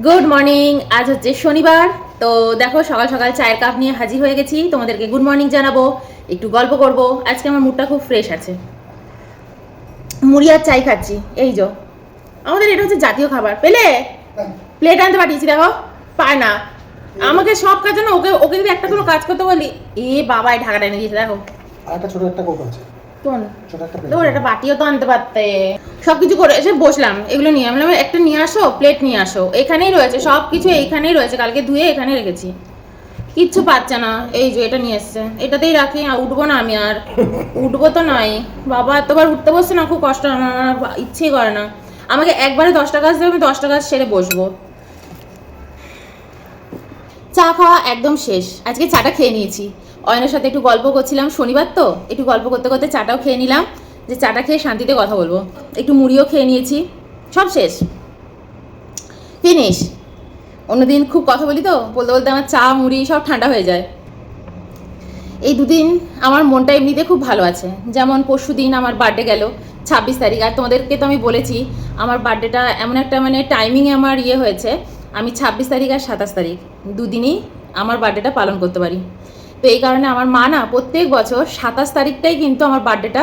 Good morning. আজ হচ্ছে শনিবার। তো দেখো সকাল সকাল চায়ের কাপ নিয়ে হাজির হয়ে গেছি, তোমাদেরকে গুড মর্নিং জানাবো, একটু গল্প করব। আজকে আমার মুডটা খুব ফ্রেশ আছে, মুড়ি আর চাই খাচ্ছি। এই যে আমাদের এটা হচ্ছে জাতীয় খাবার। পেলে প্লেট আনতে পাঠিয়েছি, দেখো পায় না। আমাকে সব কাজ না, ওকে ওকে যদি একটা কোনো কাজ করতে বলি, এ বাবা এই ঢাকাটা এনে দিয়েছে। দেখো আর একটা ছোট একটা কোপ আছে, কোন ছোট একটা তোর একটা বাটিও তো আনতে পারতে। সবকিছু করে এসে বসলাম, এগুলো নিয়ে আমি বললাম একটা নিয়ে আসো, প্লেট নিয়ে আসো। এখানেই রয়েছে সব কিছু, এইখানেই রয়েছে, কালকে ধুয়ে এখানে রেখেছি, কিচ্ছু পাচ্ছে না। এই যে এটা নিয়ে এসছে, এটাতেই রাখি। উঠবো না আমি, আর উঠবো তো নাই। বাবা এতবার উঠতে বসছে না, খুব কষ্ট, আমার ইচ্ছেই করে না। আমাকে একবারে 10টা কাজ দেবে, আমি 10টা কাজ সেরে বসবো। চা খাওয়া একদম শেষ, আজকে চাটা খেয়ে নিয়েছি। অয়নের সাথে একটু গল্প করছিলাম, শনিবার তো একটু গল্প করতে করতে চাটাও খেয়ে নিলাম, যে চাটা খেয়ে শান্তিতে কথা বলবো। একটু মুড়িও খেয়ে নিয়েছি, সব শেষ, ফিনিশ। অন্যদিন খুব কথা বলি তো, বলতে বলতে আমার চা মুড়ি সব ঠান্ডা হয়ে যায়। এই দুদিন আমার মনটা এমনিতে খুব ভালো আছে। যেমন পরশু দিন আমার বার্থডে গেল 26 তারিখ, আর তোমাদেরকে তো আমি বলেছি আমার বার্থডেটা এমন একটা টাইমিংয়ে আমার হয়েছে, আমি 26 তারিখ আর 27 তারিখ দুদিনই আমার বার্থডেটা পালন করতে পারি। তো এই কারণে আমার মা না প্রত্যেক বছর 27 তারিখটাই কিন্তু আমার বার্থডেটা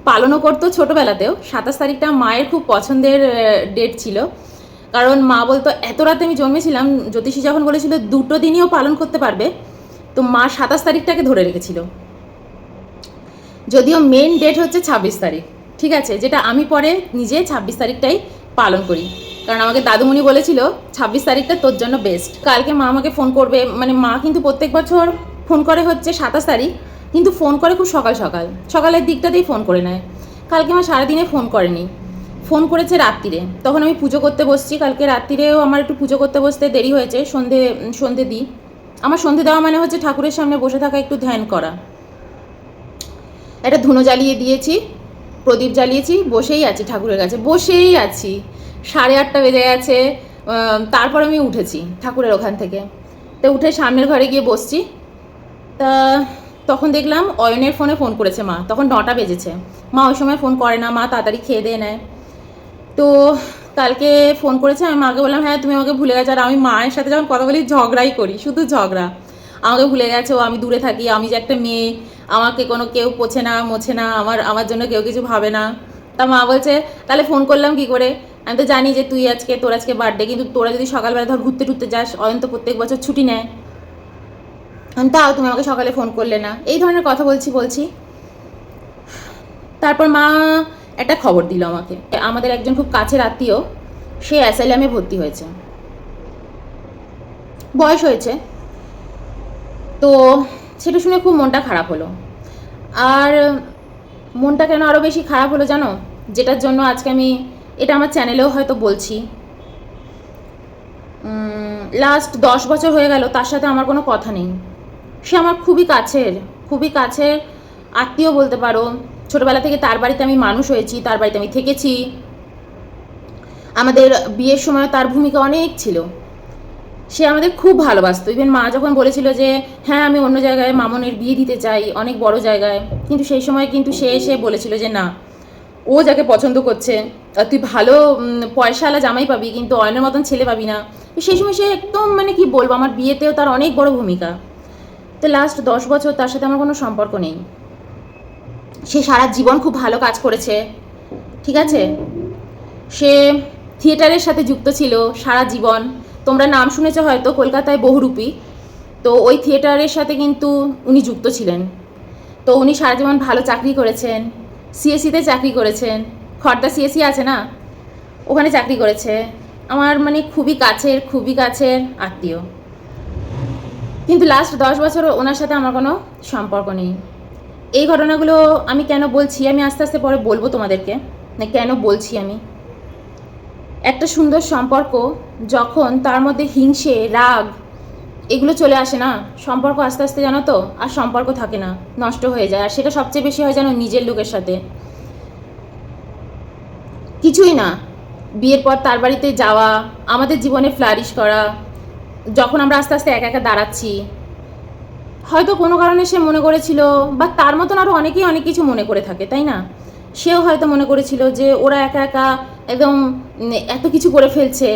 পালনও করতো। ছোটোবেলাতেও 27 তারিখটা মায়ের খুব পছন্দের ডেট ছিল, কারণ মা বলতো এত রাতে আমি জন্মেছিলাম, জ্যোতিষী যখন বলেছিল দুটো দিনইও পালন করতে পারবে, তো মা 27 তারিখটাকে ধরে রেখেছিল। যদিও মেন ডেট হচ্ছে 26 তারিখ, ঠিক আছে, যেটা আমি পরে নিজে 26 তারিখটাই পালন করি, কারণ আমাকে দাদুমণি বলেছিল 26 তারিখটা তোর জন্য বেস্ট। কালকে মা আমাকে ফোন করবে, মা কিন্তু প্রত্যেক বছর ফোন করে হচ্ছে 27 তারিখ, কিন্তু ফোন করে খুব সকাল সকাল, সকালের দিকটাতেই ফোন করে নেয়। কালকে মা সারাদিনে ফোন করেনি, ফোন করেছে রাত্রিরে, তখন আমি পুজো করতে বসছি। কালকে রাত্রিরেও আমার একটু পুজো করতে বসতে দেরি হয়েছে, সন্ধে দিই। আমার সন্ধে দেওয়া মানে হচ্ছে ঠাকুরের সামনে বসে থাকা, একটু ধ্যান করা। একটা ধুনো জ্বালিয়ে দিয়েছি, প্রদীপ জ্বালিয়েছি, বসেই আছি ঠাকুরের কাছে, বসেই আছি। 8:30 বেজে গেছে, তারপর আমি উঠেছি ঠাকুরের ওখান থেকে। তো উঠে সামনের ঘরে গিয়ে বসছি, তা তখন দেখলাম অয়নের ফোনে ফোন করেছে মা, তখন 9টা বেজেছে। মা ওই সময় ফোন করে না, মা তাড়াতাড়ি খেয়ে দিয়ে নেয়। তো কালকে ফোন করেছে, আমি মাকে বললাম হ্যাঁ তুমি আমাকে ভুলে গেছো। আর আমি মায়ের সাথে যখন কথা বলি ঝগড়াই করি, শুধু ঝগড়া। আমাকে ভুলে গেছো, আমি দূরে থাকি, আমি যে একটা মেয়ে, আমাকে কেউ পোছে না মোছে না, আমার জন্য কেউ কিছু ভাবে না। তা মা বলছে তাহলে ফোন করলাম কি করে, আমি তো জানি যে তোর আজকে বার্থডে, কিন্তু তোরা যদি সকালবেলা ধর ঘুরতে টুরতে যাস, অয়ন তো প্রত্যেক বছর ছুটি নেয়, তাও তুমি আমাকে সকালে ফোন করলে না। এই ধরনের কথা বলছি। তারপর মা একটা খবর দিল আমাকে, আমাদের একজন খুব কাছের আত্মীয়, সে অ্যাসাইলামে ভর্তি হয়েছে, বয়স হয়েছে। তো সেটা শুনে খুব মনটা খারাপ হলো। আর মনটা কেন আরও বেশি খারাপ হলো জানো, যেটার জন্য আজকে আমি এটা আমার চ্যানেলেও হয়তো বলছি। লাস্ট 10 বছর হয়ে গেল তার সাথে আমার কোনো কথা নেই। সে আমার খুবই কাছের আত্মীয় বলতে পারো। ছোটোবেলা থেকে তার বাড়িতে আমি মানুষ হয়েছি, তার বাড়িতে আমি থেকেছি। আমাদের বিয়ের সময় তার ভূমিকা অনেক ছিল, সে আমাদের খুব ভালোবাসতো। ইভেন মা যখন বলেছিল যে হ্যাঁ আমি অন্য জায়গায় মামনের বিয়ে দিতে চাই, অনেক বড় জায়গায়, কিন্তু সেই সময় কিন্তু সে এসে বলেছিল যে না, ও যাকে পছন্দ করছে, তুই ভালো পয়সাওয়ালা জামাই পাবি, কিন্তু অয়নের মতন ছেলে পাবি না। তো সেই সময় সে একদম কি বলবো, আমার বিয়েতেও তার অনেক বড় ভূমিকা। তো লাস্ট 10 বছর তার সাথে আমার কোনো সম্পর্ক নেই। সে সারা জীবন খুব ভালো কাজ করেছে, ঠিক আছে, সে থিয়েটারের সাথে যুক্ত ছিল সারা জীবন। তোমরা নাম শুনেছো হয়তো, কলকাতায় বহুরূপী, তো ওই থিয়েটারের সাথে কিন্তু উনি যুক্ত ছিলেন। তো উনি সারা জীবন ভালো চাকরি করেছেন, সিএসিতে চাকরি করেছেন, খড়দা সিএসি আছে না, ওখানে চাকরি করেছে। আমার খুবই কাছের আত্মীয়, কিন্তু লাস্ট 10 বছর ওনার সাথে আমার কোনো সম্পর্ক নেই। এই ঘটনাগুলো আমি কেন বলছি, আমি আস্তে আস্তে পরে বলবো তোমাদেরকে, না কেন বলছি আমি। একটা সুন্দর সম্পর্ক যখন তার মধ্যে হিংসে রাগ এগুলো চলে আসে না, সম্পর্ক আস্তে আস্তে জানো তো আর সম্পর্ক থাকে না, নষ্ট হয়ে যায়। আর সেটা সবচেয়ে বেশি হয় জানো নিজের লোকের সাথে। কিছুই না, বিয়ের পর তার বাড়িতে যাওয়া, আমাদের জীবনে ফ্লারিশ করা, যখন আমরা আস্তে আস্তে একা একা দাঁড়াচ্ছি, হয়তো কোনো কারণে সে মনে করেছিল, বা তার মতন আরও অনেকেই অনেক কিছু মনে করে থাকে, তাই না, সেও হয়তো মনে করেছিল যে ওরা একা একা একদম এত কিছু করে ফেলছে,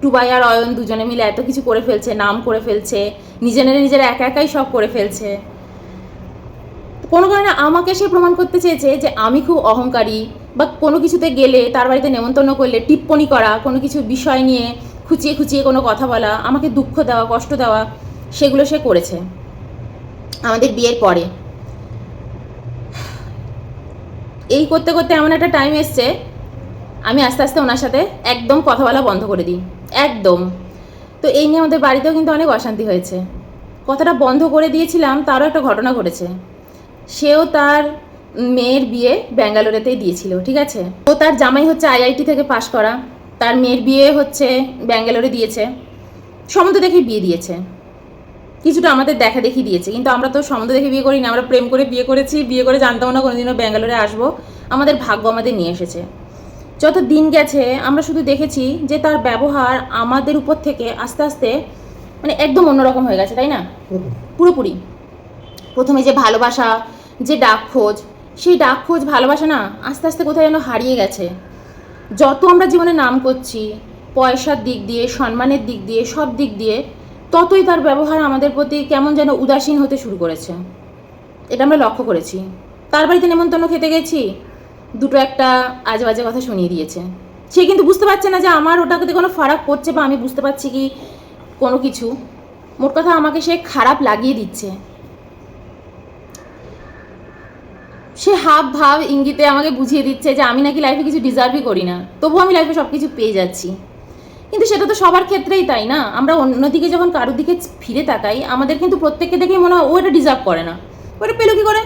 টুবাই আর অয়ন দুজনে মিলে এত কিছু করে ফেলছে, নাম করে ফেলছে, নিজেরা একা একাই সব করে ফেলছে। কোনো কারণে আমাকে সে প্রমাণ করতে চেয়েছে যে আমি খুব অহংকারী, বা কোনো কিছুতে গেলে তার বাড়িতে নেমন্তন্ন করলে টিপ্পনি করা, কোনো কিছু বিষয় নিয়ে খুঁচিয়ে খুঁচিয়ে কোনো কথা বলা, আমাকে দুঃখ দেওয়া, কষ্ট দেওয়া, সেগুলো সে করেছে আমাদের বিয়ের পরে। এই করতে করতে এমন একটা টাইম এসছে, আমি আস্তে আস্তে ওনার সাথে একদম কথা বলা বন্ধ করে দিই, একদম। তো এই নিয়ে আমাদের বাড়িতেও কিন্তু অনেক অশান্তি হয়েছে। কথাটা বন্ধ করে দিয়েছিলাম, তারও একটা ঘটনা ঘটেছে। সেও তার মেয়ের বিয়ে ব্যাঙ্গালোরেতেই দিয়েছিল, ঠিক আছে। ও তার জামাই হচ্ছে আইআইটি থেকে পাশ করা, তার মেয়ের বিয়ে হচ্ছে ব্যাঙ্গালোরে দিয়েছে, সম্বন্ধ দেখে বিয়ে দিয়েছে, কিছুটা আমাদের দেখা দেখি দিয়েছে। কিন্তু আমরা তো সম্বন্ধ দেখে বিয়ে করি না, আমরা প্রেম করে বিয়ে করেছি। বিয়ে করে জানতাম না কোনোদিনও ব্যাঙ্গালোরে আসবো, আমাদের ভাগ্য আমাদের নিয়ে এসেছে। যত দিন গেছে আমরা শুধু দেখেছি যে তার ব্যবহার আমাদের উপর থেকে আস্তে আস্তে মানে একদম অন্যরকম হয়ে গেছে, তাই না? পুরোপুরি। প্রথমে যে ভালোবাসা, যে ডাক খোঁজ, সেই ডাক খোঁজ ভালোবাসা না আস্তে আস্তে কোথায় যেন হারিয়ে গেছে। যত আমরা জীবনে নাম করছি, পয়সার দিক দিয়ে, সম্মানের দিক দিয়ে, সব দিক দিয়ে, ততই তার ব্যবহার আমাদের প্রতি কেমন যেন উদাসীন হতে শুরু করেছে। এটা আমরা লক্ষ্য করেছি। তার বাড়িতে নেমন্তন্ন খেতে গেছি, দুটো একটা আজে বাজে কথা শুনিয়ে দিয়েছে। সে কিন্তু বুঝতে পারছে না যে আমার ওটাতে কোনো ফারাক পড়ছে, বা আমি বুঝতে পারছি কি কোনো কিছু। মোট কথা আমাকে সে খারাপ লাগিয়ে দিচ্ছে। সে হাব ভাব ইঙ্গিতে আমাকে বুঝিয়ে দিচ্ছে যে আমি নাকি লাইফে কিছু ডিজার্ভই করি না, তবুও আমি লাইফে সব কিছু পেয়ে যাচ্ছি। কিন্তু সেটা তো সবার ক্ষেত্রেই তাই না? আমরা অন্যদিকে যখন কারোর দিকে ফিরে তাকাই, আমাদের কিন্তু প্রত্যেককে দেখেই মনে হয় ও এটা ডিজার্ভ করে না, ওটা পেলো কি করে।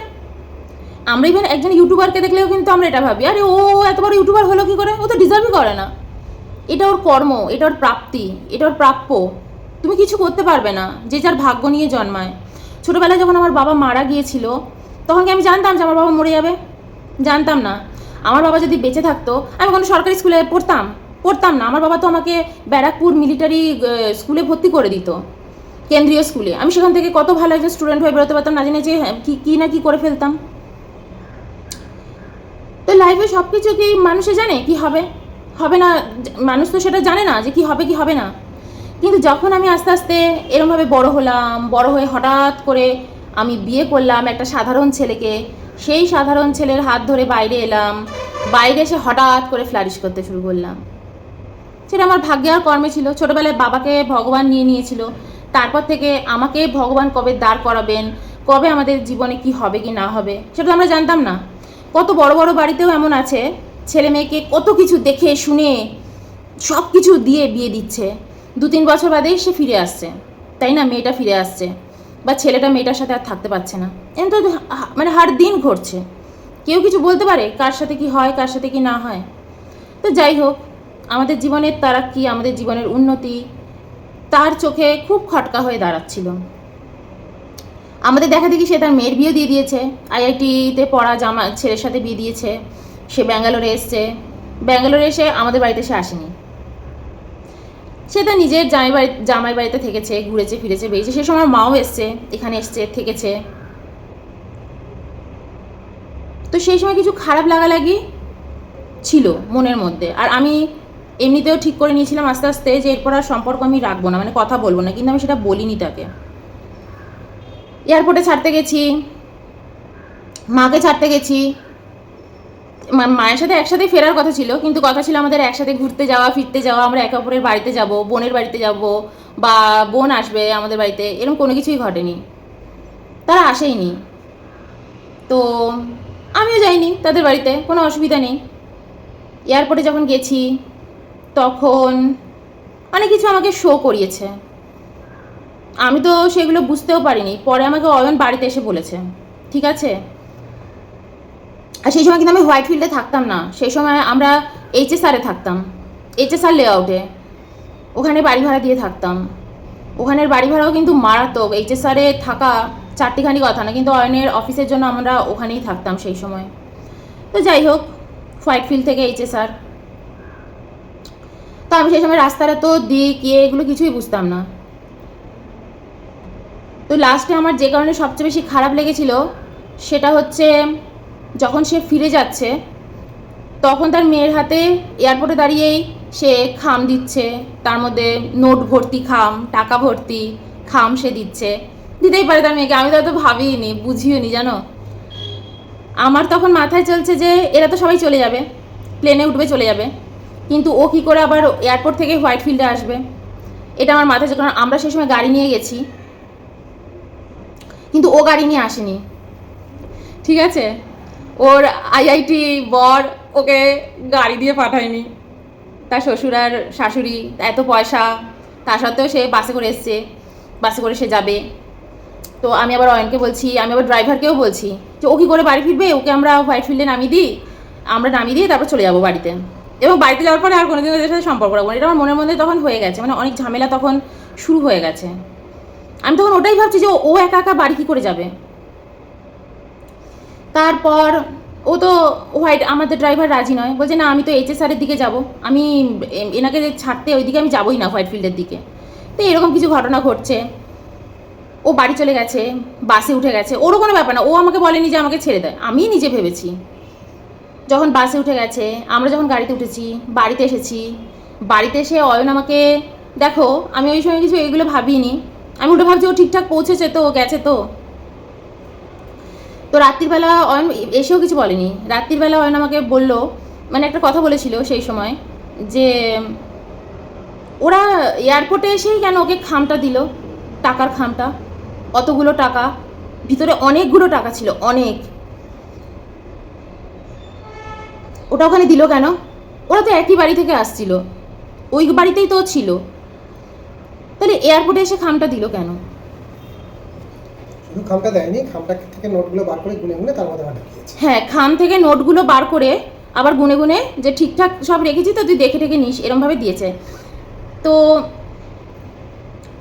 আমরা ইভেন একজন ইউটিউবারকে দেখলেও কিন্তু আমরা এটা ভাবি, আরে ও এত বড় ইউটিউবার হলো কি করে, ও তো ডিজার্ভই করে না। এটা ওর কর্ম, এটা ওর প্রাপ্তি, এটা ওর প্রাপ্য। তুমি কিছু করতে পারবে না, যে যার ভাগ্য নিয়ে জন্মায়। ছোটোবেলায় যখন আমার বাবা মারা গিয়েছিল, তখন কি আমি জানতাম যে আমার বাবা মরে যাবে? জানতাম না। আমার বাবা যদি বেঁচে থাকতো, আমি কোনো সরকারি স্কুলে পড়তাম না। আমার বাবা তো আমাকে ব্যারাকপুর মিলিটারি স্কুলে ভর্তি করে দিত, কেন্দ্রীয় স্কুলে। আমি সেখান থেকে কত ভালো একজন স্টুডেন্ট হয়ে বেরোতে পারতাম, না জেনে যে কী না কি করে ফেলতাম। তো লাইফে সব কিছু কি মানুষে জানে কি হবে হবে না? মানুষ তো সেটা জানে না যে কি হবে কি হবে না। কিন্তু যখন আমি আস্তে আস্তে এরমভাবে বড় হলাম, বড় হয়ে হঠাৎ করে আমি বিয়ে করলাম একটা সাধারণ ছেলেকে, সেই সাধারণ ছেলের হাত ধরে বাইরে এলাম, বাইরে এসে হঠাৎ করে ফ্লারিশ করতে শুরু করলাম। সেটা আমার ভাগ্যে আর কর্মে ছিল। ছোটোবেলায় বাবাকে ভগবান নিয়ে নিয়েছিল, তারপর থেকে আমাকে ভগবান কবে দাঁড় করাবেন, কবে আমাদের জীবনে কি হবে কি না হবে, সেটা তো আমরা জানতাম না। কত বড় বড় বাড়িতেও এমন আছে, ছেলে মেয়েকে কত কিছু দেখে শুনে সব কিছু দিয়ে বিয়ে দিচ্ছে, 2-3 বছর বাদেই সে ফিরে আসছে, তাই না? মেয়েটা ফিরে আসছে, বা ছেলেটা মেয়েটার সাথে আর থাকতে পারছে না। এমন তো মানে হার দিন ঘটছে। কেউ কিছু বলতে পারে কার সাথে কি হয়, কার সাথে কি না হয়? তো যাই হোক, আমাদের জীবনের তারাক্কি, আমাদের জীবনের উন্নতি তার চোখে খুব খটকা হয়ে দাঁড়াচ্ছিল। আমাদের দেখা দেখি সে তার মেয়ের বিয়ে দিয়ে দিয়েছে, আইআইটিতে পড়া ছেলের সাথে বিয়ে দিয়েছে। সে ব্যাঙ্গালোরে এসছে, ব্যাঙ্গালোরে এসে আমাদের বাড়িতে সে আসেনি। সে তার নিজের জামাই বাড়িতে থেকেছে, ঘুরেছে ফিরেছে বেরিয়েছে। সে সময় মাও এসছে, এখানে এসছে, থেকেছে। তো সেই সময় কিছু খারাপ লাগালাগি ছিল মনের মধ্যে। আর আমি এমনিতেও ঠিক করে নিয়েছিলাম আস্তে আস্তে যে এরপর আর সম্পর্ক আমি রাখবো না, মানে কথা বলবো না। কিন্তু আমি সেটা বলিনি তাকে। এয়ারপোর্টে ছাড়তে গেছি, মাকে ছাড়তে গেছি, মায়ের সাথে একসাথে ফেরার কথা ছিল, কিন্তু কথা ছিল আমাদের একসাথে ঘুরতে যাওয়া, ফিরতে যাওয়া, আমরা একে অপরের বাড়িতে যাব, বোনের বাড়িতে যাব, বা বোন আসবে আমাদের বাড়িতে, এরকম কোনো কিছুই ঘটেনি। তারা আসেইনি, তো আমিও যাইনি তাদের বাড়িতে, কোনো অসুবিধা নেই। এয়ারপোর্টে যখন গেছি তখন অনেক কিছু আমাকে শো করিয়েছে, আমি তো সেগুলো বুঝতেও পারিনি। পরে আমাকে অয়ন বাড়িতে এসে বলেছে, ঠিক আছে। আর সেই সময় কিন্তু আমি হোয়াইট ফিল্ডে থাকতাম না, সেই সময় আমরা এইচএসআরে থাকতাম, এইচএসআর লেআউটে। ওখানে বাড়ি ভাড়া দিয়ে থাকতাম। ওখানের বাড়ি ভাড়াও কিন্তু মারাত্মক। এইচএসআরে থাকা চারটিখানি কথা না, কিন্তু অয়নের অফিসের জন্য আমরা ওখানেই থাকতাম সেই সময়। তো যাই হোক, হোয়াইট ফিল্ড থেকে এইচএসআর, তো আমি সেই সময় রাস্তার তো দিক এগুলো কিছুই বুঝতাম না। তো লাস্টে আমার যে কারণে সবচেয়ে বেশি খারাপ লেগেছিল সেটা হচ্ছে যখন সে ফিরে যাচ্ছে, তখন তার মেয়ের হাতে এয়ারপোর্টে দাঁড়িয়েই সে খাম দিচ্ছে, তার মধ্যে নোট ভর্তি খাম, টাকা ভর্তি খাম সে দিচ্ছে। দিতেই পারে তার মেয়েকে, আমি তো এত ভাবিনি, বুঝিও নি জানো। আমার তখন মাথায় চলছে যে এরা তো সবাই চলে যাবে, প্লেনে উঠবে চলে যাবে, কিন্তু ও কী করে আবার এয়ারপোর্ট থেকে হোয়াইট ফিল্ডে আসবে, এটা আমার মাথায় ছিল। কারণ আমরা সেই সময় গাড়ি নিয়ে গেছি, কিন্তু ও গাড়ি নিয়ে আসেনি, ঠিক আছে। ওর আইআইটি বর ওকে গাড়ি দিয়ে পাঠায়নি, তার শ্বশুর আর শাশুড়ি এত পয়সা, তা সত্ত্বেও সে বাসে করে এসছে, বাসে করে সে যাবে। তো আমি আবার অয়নকে বলছি, আমি আবার ড্রাইভারকেও বলছি যে ও কী করে বাড়ি ফিরবে, ওকে আমরা হোয়াইট ফিল্ডে নামিয়ে দিই, আমরা নামিয়ে দিয়ে তারপর চলে যাবো বাড়িতে। এবং বাড়িতে যাওয়ার পরে আর কোনোদিন ওদের সাথে সম্পর্ক রাখবো না, এটা আমার মনের মধ্যে তখন হয়ে গেছে, মানে অনেক ঝামেলা তখন শুরু হয়ে গেছে। আমি তখন ওটাই ভাবছি যে ও একা একা বাড়ি কী করে যাবে। তারপর ও তো আমাদের ড্রাইভার রাজি নয়, বলছে না আমি তো এইচএসআরের দিকে যাব, আমি এনাকে ছাড়তে ওইদিকে আমি যাবোই না, হোয়াইট ফিল্ডের দিকে। তো এরকম কিছু ঘটনা ঘটছে, ও বাড়ি চলে গেছে, বাসে উঠে গেছে, ওরও কোনো ব্যাপার না, ও আমাকে বলেনি যে আমাকে ছেড়ে দেয়, আমি নিজে ভেবেছি। যখন বাসে উঠে গেছে, আমরা যখন গাড়িতে উঠেছি, বাড়িতে এসেছি, বাড়িতে এসে অয়ন আমাকে, দেখো আমি ওই সময় কিছু এগুলো ভাবিনি, আমি ওটা ভাবছি ও ঠিকঠাক পৌঁছেছে তো, গেছে তো। তো রাত্রিবেলা অয়ন এসেও কিছু বলেনি, রাত্রিবেলা অয়ন আমাকে বললো, মানে একটা কথা বলেছিল সেই সময়, যে ওরা এয়ারপোর্টে এসেই কেন ওকে খামটা দিল, টাকার খামটা, অতগুলো টাকা, ভিতরে অনেকগুলো টাকা ছিল, অনেক, ওটা ওখানে দিল কেন? ওরা তো একই বাড়ি থেকে আসছিল, ওই বাড়িতেই তো ছিল, তাহলে এয়ারপোর্টে এসে খামটা দিল কেন? শুধু খামটা দেয়নি, খামটা থেকে নোটগুলো বার করে গুনে গুনে তার মধ্যে ঢুকিয়েছে। হ্যাঁ, খাম থেকে নোটগুলো বার করে আবার গুনে গুনে যে ঠিকঠাক সব রেখেছি তো, তুই দেখে ঠেকে নিস, এরমভাবে দিয়েছে। তো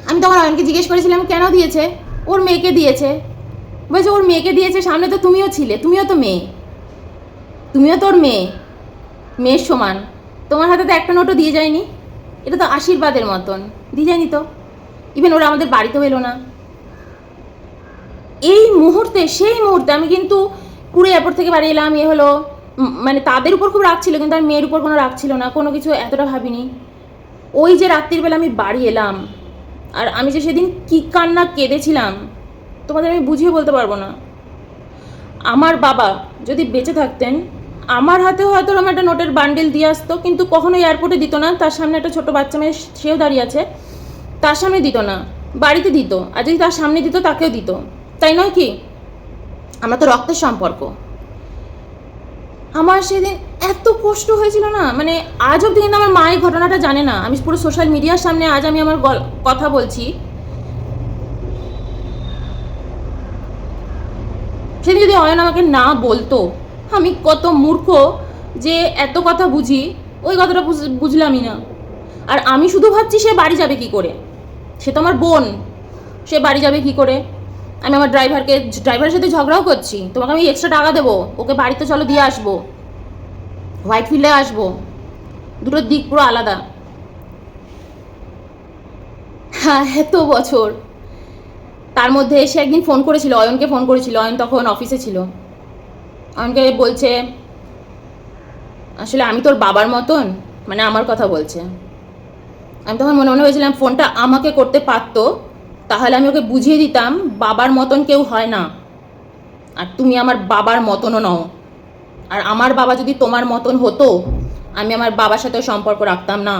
আমি তখন অয়নকে জিজ্ঞেস করেছিলাম কেন দিয়েছে, ওর মেয়েকে দিয়েছে। বলছে ওর মেয়েকে দিয়েছে, সামনে তো তুমিও ছিলে, তুমিও তো মেয়ে, তুমিও তোর মেয়ে, মেয়ের সমান, তোমার হাতে তো একটা নোটও দিয়ে যায়নি, এটা তো আশীর্বাদের মতন, দিয়ে যায়নি তো। ইভেন ওরা আমাদের বাড়িতেও এলো না। এই মুহূর্তে, সেই মুহূর্তে আমি কিন্তু পুরো এয়ারপোর্ট থেকে বাড়ি এলাম, এ হলো, মানে তাদের উপর খুব রাগ ছিল, কিন্তু আর মেয়ের উপর কোনো রাগ ছিল না, কোনো কিছু এতটা ভাবিনি। ওই যে রাত্রির বেলা আমি বাড়ি এলাম, আর আমি যে সেদিন কী কান্না কেঁদেছিলাম তোমাদের আমি বুঝিয়ে বলতে পারবো না। আমার বাবা যদি বেঁচে থাকতেন, আমার হাতেও হয়তো ওরকম একটা নোটের বান্ডেল দিয়ে আসতো, কিন্তু কখনো এয়ারপোর্টে দিত না, তার সামনে একটা ছোটো বাচ্চা মেয়ে সেও দাঁড়িয়ে আছে, তার সামনে দিত না, বাড়িতে দিত, আর যদি তার সামনে দিত তাকেও দিত, তাই নয় কি? আমরা তো রক্তের সম্পর্ক। আমার সেদিন এত কষ্ট হয়েছিল না, মানে আজ অব্দি কিন্তু আমার মা এই ঘটনাটা জানে না, আমি পুরো সোশ্যাল মিডিয়ার সামনে আজ আমি আমার কথা বলছি। সেদিন যদি অয়ন আমাকে না বলতো, আমি কত মূর্খ যে এত কথা বুঝি, ওই কথাটা বুঝলামই না। আর আমি শুধু ভাবছি সে বাড়ি যাবে কি করে, সে তো আমার বোন, সে বাড়ি যাবে কি করে। আমি আমার ড্রাইভারের সাথে ঝগড়াও করছি, তোমাকে আমি এক্সট্রা টাকা দেবো, ওকে বাড়িতে চলো দিয়ে আসবো, হোয়াইট ফিল্ডে আসবো, দুটোর দিক পুরো আলাদা। হ্যাঁ, এত বছর, তার মধ্যে এসে একদিন ফোন করেছিল, অয়নকে ফোন করেছিল, অয়ন তখন অফিসে ছিল, অয়নকে বলছে আসলে আমি তোর বাবার মতন, মানে আমার কথা বলছে। আমি তখন মনে মনে হয়েছিলাম ফোনটা আমাকে করতে পারতো, তাহলে আমি ওকে বুঝিয়ে দিতাম বাবার মতন কেউ হয় না, আর তুমি আমার বাবার মতনও নও, আর আমার বাবা যদি তোমার মতন হতো, আমি আমার বাবার সাথেও সম্পর্ক রাখতাম না।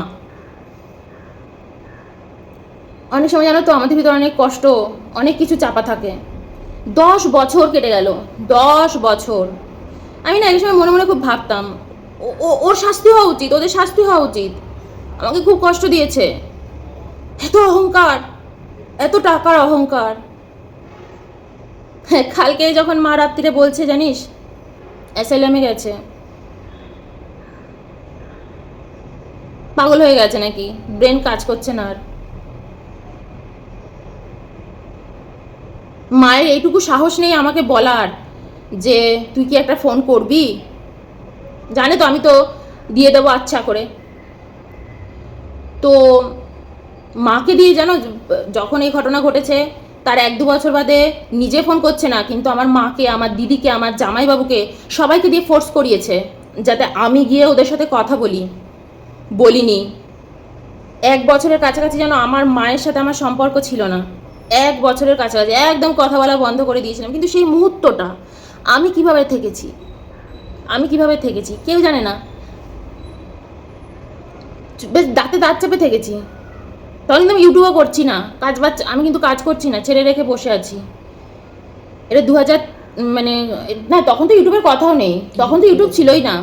অনেক সময় জানো তো আমাদের ভিতরে অনেক কষ্ট, অনেক কিছু চাপা থাকে। 10 বছর কেটে গেল, 10 বছর। আমি না এই সময় মনে মনে খুব ভাবতাম ওর শাস্তি হওয়া উচিত, ওদের শাস্তি হওয়া উচিত, আমাকে খুব কষ্ট দিয়েছে, এত অহংকার, এত টাকার অহংকার। হ্যাঁ, কালকে যখন মা রাত্রিরে বলছে জানিস অ্যাসাইলামে গেছে, পাগল হয়ে গেছে নাকি, ব্রেন কাজ করছে না আর। মায়ের এইটুকু সাহস নেই আমাকে বলার যে তুই কি একটা ফোন করবি, জানে তো আমি তো দিয়ে দেবো আচ্ছা করে। তো মাকে দিয়ে জানো, যখন এই ঘটনা ঘটেছে তার 1-2 বছর বাদে নিজে ফোন করছে না, কিন্তু আমার মাকে, আমার দিদিকে, আমার জামাইবাবুকে, সবাইকে দিয়ে ফোর্স করিয়েছে যাতে আমি গিয়ে ওদের সাথে কথা বলি। বলিনি। 1 বছরের কাছাকাছি যেন আমার মায়ের সাথে আমার সম্পর্ক ছিল না। 1 বছরের কাছাকাছি একদম কথা বলা বন্ধ করে দিয়েছিলাম। কিন্তু সেই মুহূর্তটা আমি কিভাবে থেকেছি কেউ জানে না। বেশ দাঁতে দাঁত চেপে থেকেছি। তখন কিন্তু আমি ইউটিউবও করছি না, আমি কিন্তু কাজ করছি না, ছেড়ে রেখে বসে আছি। এটা 2000 মানে না, তখন তো ইউটিউবের কথাও নেই, তখন তো ইউটিউব ছিলই না।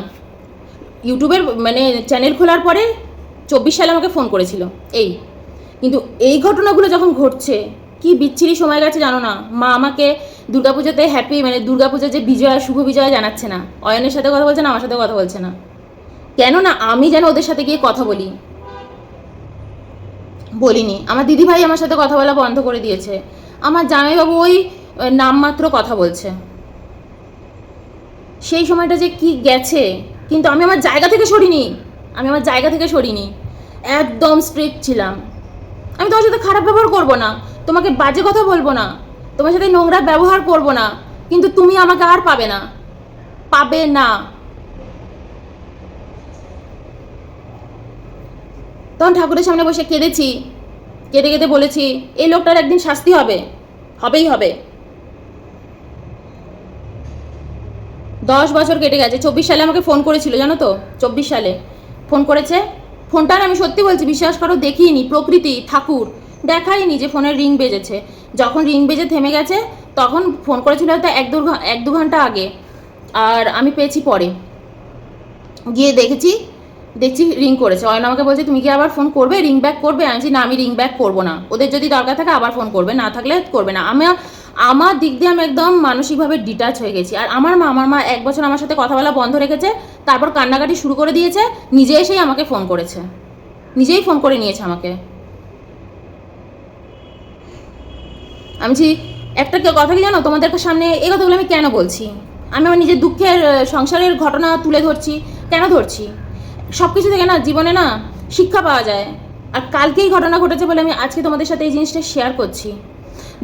ইউটিউবের মানে চ্যানেল খোলার পরে 24 সালে আমাকে ফোন করেছিল কিন্তু এই ঘটনাগুলো যখন ঘটছে, কি বিচ্ছিরি সময় গেছে জানো না। মা আমাকে দুর্গাপুজোতে দুর্গাপুজোর যে শুভ বিজয়া জানাচ্ছে না, অয়নের সাথে কথা বলছে না, আমার সাথে কথা বলছে না। কেন না আমি যেন ওদের সাথে গিয়ে কথা বলিনি। আমার দিদিভাই আমার সাথে কথা বলা বন্ধ করে দিয়েছে। আমার জামাইবাবু ওই নামমাত্র কথা বলছে। সেই সময়টা যে কি গেছে, কিন্তু আমি আমার জায়গা থেকে সরিনি। একদম স্ট্রিক্ট ছিলাম। আমি তোমার সাথে খারাপ ব্যবহার করব না, তোমাকে বাজে কথা বলবো না, তোমার সাথে নোংরা ব্যবহার করব না, কিন্তু তুমি আমাকে আর পাবে না। তখন ঠাকুরের সামনে বসে কেঁদে বলেছি, এই লোকটার একদিন শাস্তি হবেই হবে। 10 বছর কেটে গেছে। 24 সালে আমাকে ফোন করেছিল, জানো তো, 24 সালে ফোন করেছে। ফোনটা আমি সত্যি বলছি, বিশ্বাস করো, দেখিনি। প্রকৃতি ঠাকুর দেখাইনি যে ফোনের রিং বেজেছে। যখন রিং বেজে থেমে গেছে তখন ফোন করেছিল হয়তো 1-2 ঘন্টা আগে, আর আমি পেয়েছি পরে। গিয়ে দেখছি রিং করেছে। অয়ন আমাকে বলছে, তুমি কি আবার ফোন করবে, রিং ব্যাক করবে? আমি বলছি, না, আমি রিং ব্যাক করবো না। ওদের যদি দরকার থাকে আবার ফোন করবে, না থাকলে করবে না। আমার দিক দিয়ে আমি একদম মানসিকভাবে ডিটাচ হয়ে গেছি। আর আমার মা 1 বছর আমার সাথে কথা বলা বন্ধ রেখেছে, তারপর কান্নাকাটি শুরু করে দিয়েছে। নিজেই আমাকে ফোন করেছে, নিজেই ফোন করে নিয়েছে আমাকে। আমি একটা কথা কি জানো, তোমাদের সামনে এই কথাগুলো আমি কেন বলছি? আমি আমার নিজের দুঃখের সংসারের ঘটনা তুলে ধরছি। কেন ধরছি? সব কিছু থেকে না জীবনে না শিক্ষা পাওয়া যায়। আর কালকেই ঘটনা ঘটেছে বলে আমি আজকে তোমাদের সাথে এই জিনিসটা শেয়ার করছি।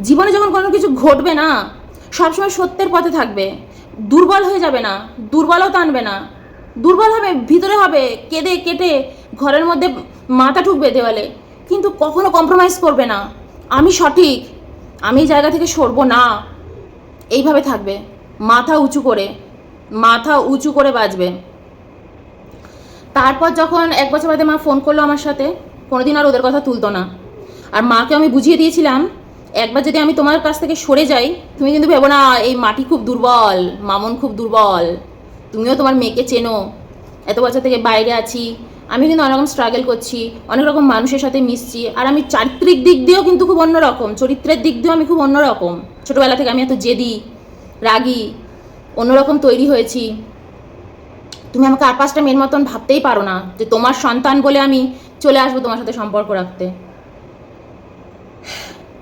জীবনে যখন কোনো কিছু ঘটবে না, সবসময় সত্যের পথে থাকবে। দুর্বল হয়ে যাবে না, দুর্বলতা আনবে না। দুর্বল হবে, ভিতরে হবে, কেঁদে কেটে ঘরের মধ্যে মাথা ঠুকবে দেওয়ালে, কিন্তু কখনো কম্প্রোমাইজ করবে না। আমি সঠিক, আমি এই জায়গা থেকে সরবো না, এইভাবে থাকবে। মাথা উঁচু করে বাঁচবে। তারপর যখন 1 বছর বাদে মা ফোন করলো আমার সাথে, কোনোদিন আর ওদের কথা তুলতো না। আর মাকে আমি বুঝিয়ে দিয়েছিলাম, একবার যদি আমি তোমার কাছ থেকে সরে যাই, তুমি কিন্তু ভেবো না এই মাটি খুব দুর্বল, মামন খুব দুর্বল। তুমিও তোমার মেয়েকে চেনো, এত বছর থেকে বাইরে আছি, আমি কিন্তু অনেক রকম স্ট্রাগল করছি, অনেক রকম মানুষের সাথে মিশছি। আর আমি চারিত্রিক দিক দিয়েও কিন্তু খুব অন্যরকম, চরিত্রের দিক দিয়েও আমি খুব অন্যরকম। ছোটোবেলা থেকে আমি এত জেদি, রাগী, অন্যরকম তৈরি হয়েছি। তুমি আমাকে আর 5টা মেয়ের মতন ভাবতেই পারো না যে তোমার সন্তান বলে আমি চলে আসবো তোমার সাথে সম্পর্ক রাখতে।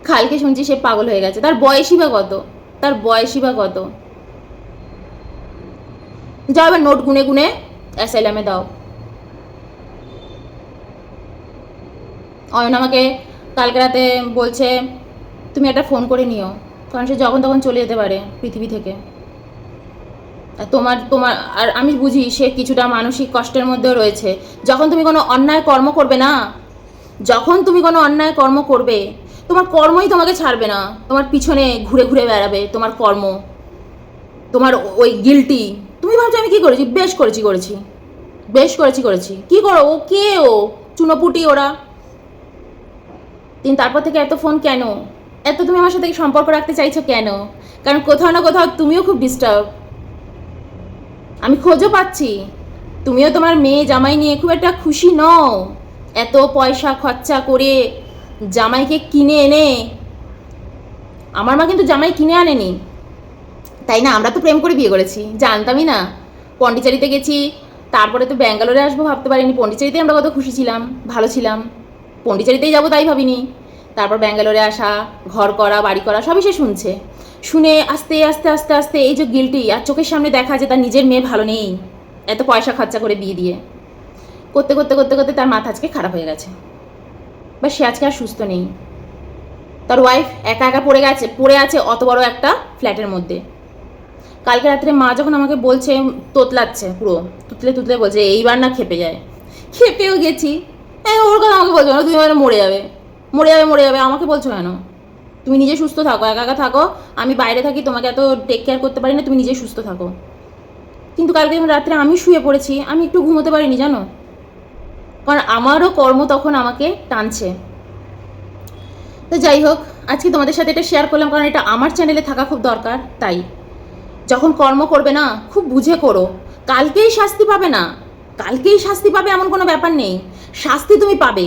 কালকে শুনছি সে পাগল হয়ে গেছে। তার বয়সই বা কত? যাও এবার নোট গুনে অ্যাসাইলামে দাও। অয়ন আমাকে কালকে রাতে বলছে, তুমি একটা ফোন করে নিও, কারণ সে যখন তখন চলে যেতে পারে পৃথিবী থেকে। আর তোমার আর আমি বুঝি সে কিছুটা মানসিক কষ্টের মধ্যেও রয়েছে। যখন তুমি কোনো অন্যায় কর্ম করবে, তোমার কর্মই তোমাকে ছাড়বে না, তোমার পিছনে ঘুরে ঘুরে বেড়াবে তোমার কর্ম, তোমার ওই গিল্টি। তুমি ভাবছো আমি কি করেছি? বেশ করেছি। কি করো? ও চুনোপুটি ওরা। তারপর থেকে এত ফোন কেন? এত তুমি আমার সাথে সম্পর্ক রাখতে চাইছো কেন? কারণ কোথাও না কোথাও তুমিও খুব ডিস্টার্ব। আমি খোঁজও পাচ্ছি, তুমিও তোমার মেয়ে জামাই নিয়ে খুব একটা খুশি নও। এত পয়সা খরচা করে জামাইকে কিনে এনে, আমার মা কিন্তু জামাই কিনে আনেনি, তাই না? আমরা তো প্রেম করে বিয়ে করেছি, জানতামই না। পন্ডিচেরিতে গেছি, তারপরে তো ব্যাঙ্গালোরে আসবো ভাবতে পারিনি। পন্ডিচেরিতে আমরা কত খুশি ছিলাম, ভালো ছিলাম। পন্ডিচেরিতেই যাবো তাই ভাবিনি। তারপর ব্যাঙ্গালোরে আসা, ঘর করা, বাড়ি করা, সবই সে শুনে আস্তে আস্তে এই যে গিল্টি, আর চোখের সামনে দেখা যে তার নিজের মেয়ে ভালো নেই, এত পয়সা খরচা করে বিয়ে দিয়ে করতে তার মাথা আজকে খারাপ হয়ে গেছে। বা সে আজকে আর সুস্থ নেই। তার ওয়াইফ একা পড়ে আছে অত বড় একটা ফ্ল্যাটের মধ্যে। কালকে রাত্রে মা যখন আমাকে বলছে, তোতলাচ্ছে পুরো, তুতলে বলছে, এইবার না খেপে যায়। খেপেও গেছি। হ্যাঁ, ওর কথা আমাকে বলছো না, তুমি মানে মরে যাবে, মরে যাবে, মরে যাবে, আমাকে বলছো কেন? তুমি নিজে সুস্থ থাকো, একা একা থাকো, আমি বাইরে থাকি, তোমাকে এত টেক কেয়ার করতে পারি না, তুমি নিজে সুস্থ থাকো। কিন্তু কালকে রাত্রে আমি শুয়ে পড়েছি, আমি একটু ঘুমোতে পারিনি জানো, কারণ আমারও কর্ম তখন আমাকে টানছে। তো যাই হোক, আজকে তোমাদের সাথে এটা শেয়ার করলাম, কারণ এটা আমার চ্যানেলে থাকা খুব দরকার। তাই যখন কর্ম করবে না, খুব বুঝে করো। কালকেই শাস্তি পাবে না, কালকেই শাস্তি পাবে এমন কোনো ব্যাপার নেই। শাস্তি তুমি পাবে,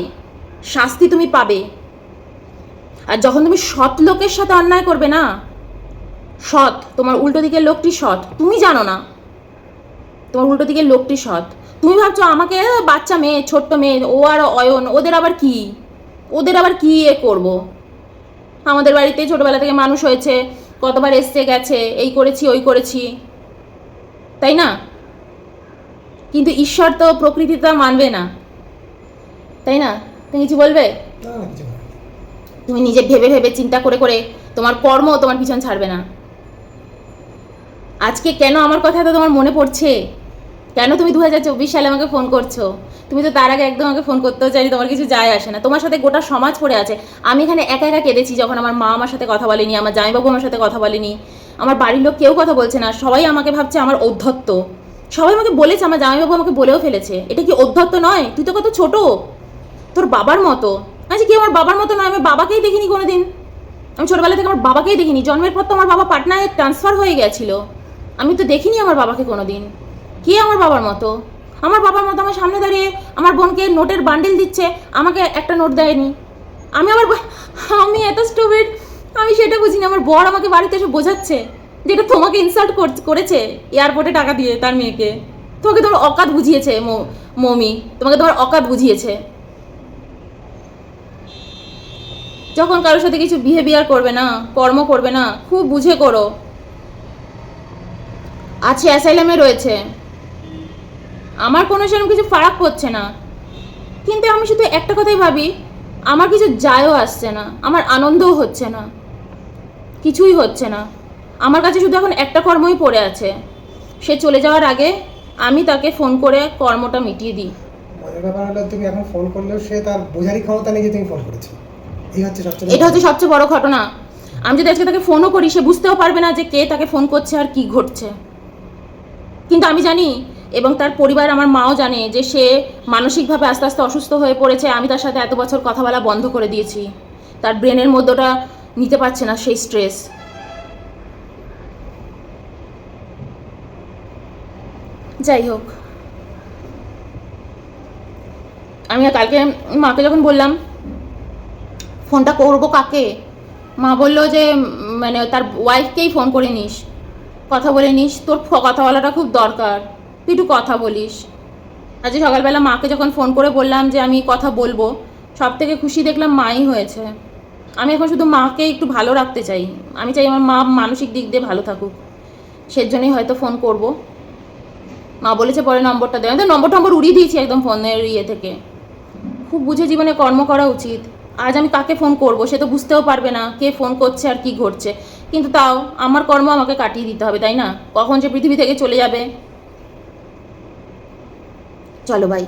শাস্তি তুমি পাবে। আর যখন তুমি সৎ লোকের সাথে অন্যায় করবে না, সৎ, তোমার উল্টো দিকের লোকটি সৎ, তুমি জানো না তোমার উল্টো দিকের লোকটি সৎ। তুমি ভাবছো আমাকে বাচ্চা মেয়ে, ছোট্ট মেয়ে, ও আর অয়ন, ওদের আবার কি, ওদের আবার কি এ করবো? আমাদের বাড়িতে ছোটবেলা থেকে মানুষ হয়েছে, কতবার এসছে গেছে, এই করেছি ওই করেছি, তাই না? কিন্তু ঈশ্বর তো, প্রকৃতি তো মানবে না, তাই না? তুমি কিছু বলবে? না না, কিছু না। তুমি নিজে ভেবে ভেবে চিন্তা করে করে তোমার কর্ম তোমার পিছন ছাড়বে না। আজকে কেন আমার কথা তো তোমার মনে পড়ছে? কেন তুমি 2024 সালে আমাকে ফোন করছো? তুমি তো তার আগে একদম আমাকে ফোন করতেও চাইনি, তোমার কিছু যায় আসে না। তোমার সাথে গোটা সমাজ পড়ে আছে। আমি এখানে একা একা কেঁদেছি যখন আমার মা আমার সাথে কথা বলেনি, আমার জামাইবাবু আমার সাথে কথা বলেনি, আমার বাড়ির লোক কেউ কথা বলছে না, সবাই আমাকে ভাবছে আমার ঔদ্ধত্য। সবাই আমাকে বলেছে, আমার জামাইবাবু আমাকে বলেও ফেলেছে, এটা কি ঔদ্ধত্য নয়? তুই তো কত ছোট, তোর বাবার মতো। আচ্ছা, কি আমার বাবার মতো নয়? আমি বাবাকেই দেখিনি কোনোদিন, আমি ছোটবেলা থেকে আমার বাবাকেই দেখিনি। জন্মের পর তো আমার বাবা পাটনায় ট্রান্সফার হয়ে গেছিল, আমি তো দেখিনি আমার বাবাকে কোনোদিন। কে আমার বাবার মতো? আমার বাবার মতো আমার সামনে দাঁড়িয়ে আমার বোনকে নোটের বান্ডিল দিচ্ছে, আমাকে একটা নোট দেয়নি। আমি আমি এত স্টুপিড, আমি সেটা বুঝিনি। আমার বর আমাকে বাড়িতে এসে বোঝাচ্ছে যেটা তোমাকে ইনসাল্ট করেছে এয়ারপোর্টে টাকা দিয়ে তার মেয়েকে। তোমাকে তোমার অকাত বুঝিয়েছে মমি, তোমাকে তোমার অকাত বুঝিয়েছে। যখন কারোর সাথে কিছু বিহেভিয়ার করবে না, কর্ম করবে না, খুব বুঝে করো। আছে, অ্যাসাইলামে রয়েছে, আমার কোনো সেরকম কিছু ফারাক পড়ছে না, কিন্তু আমি শুধু একটা কথাই ভাবি, আমার কিছু যায়ও আসছে না, আমার আনন্দও হচ্ছে না, কিছুই হচ্ছে না। আমার কাছে শুধু এখন একটা কর্মই পড়ে আছে, সে চলে যাওয়ার আগে আমি তাকে ফোন করে কর্মটা মিটিয়ে দিই। মজার ব্যাপার হলো, তুমি এখন ফোন করলেও সে তার বোঝারই ক্ষমতা নেই যে তুমি ফোন করেছো। এই হচ্ছে সবচেয়ে এটা হচ্ছে সবচেয়ে বড় ঘটনা। আমি যদি আজকে তাকে ফোনও করি, সে বুঝতেও পারবে না যে কে তাকে ফোন করছে আর কি ঘটছে। কিন্তু আমি জানি, এবং তার পরিবার, আমার মাও জানে যে সে মানসিকভাবে আস্তে আস্তে অসুস্থ হয়ে পড়েছে। আমি তার সাথে এত বছর কথা বলা বন্ধ করে দিয়েছি, তার ব্রেনের মধ্যে ওটা নিতে পারছে না, সেই স্ট্রেস। যাই হোক, আমি কালকে মাকে যখন বললাম ফোনটা করবো কাকে, মা বললো যে মানে তার ওয়াইফকেই ফোন করে নিস, কথা বলে নিস, তোর কথা বলাটা খুব দরকার, তুই একটু কথা বলিস। আজকে সকালবেলা মাকে যখন ফোন করে বললাম যে আমি কথা বলবো, সব থেকে খুশি দেখলাম মাই হয়েছে। আমি এখন শুধু মাকে একটু ভালো রাখতে চাই, আমি চাই আমার মা মানসিক দিক দিয়ে ভালো থাকুক, সেজন্যই হয়তো ফোন করব। মা বলেছে পরে নম্বরটা দেবে, আমি তো নম্বর উড়িয়ে দিয়েছি একদম ফোনের ইয়ে থেকে। খুব বুঝে জীবনে কর্ম করা উচিত। আজ আমি কাকে ফোন করব, সে তো বুঝতেও পারবে না কে ফোন করছে আর কি ঘটছে, কিন্তু তাও আমার কর্ম আমাকে কাটিয়ে দিতে হবে, তাই না? কখন যে পৃথিবী থেকে চলে যাবে। চলো বাই।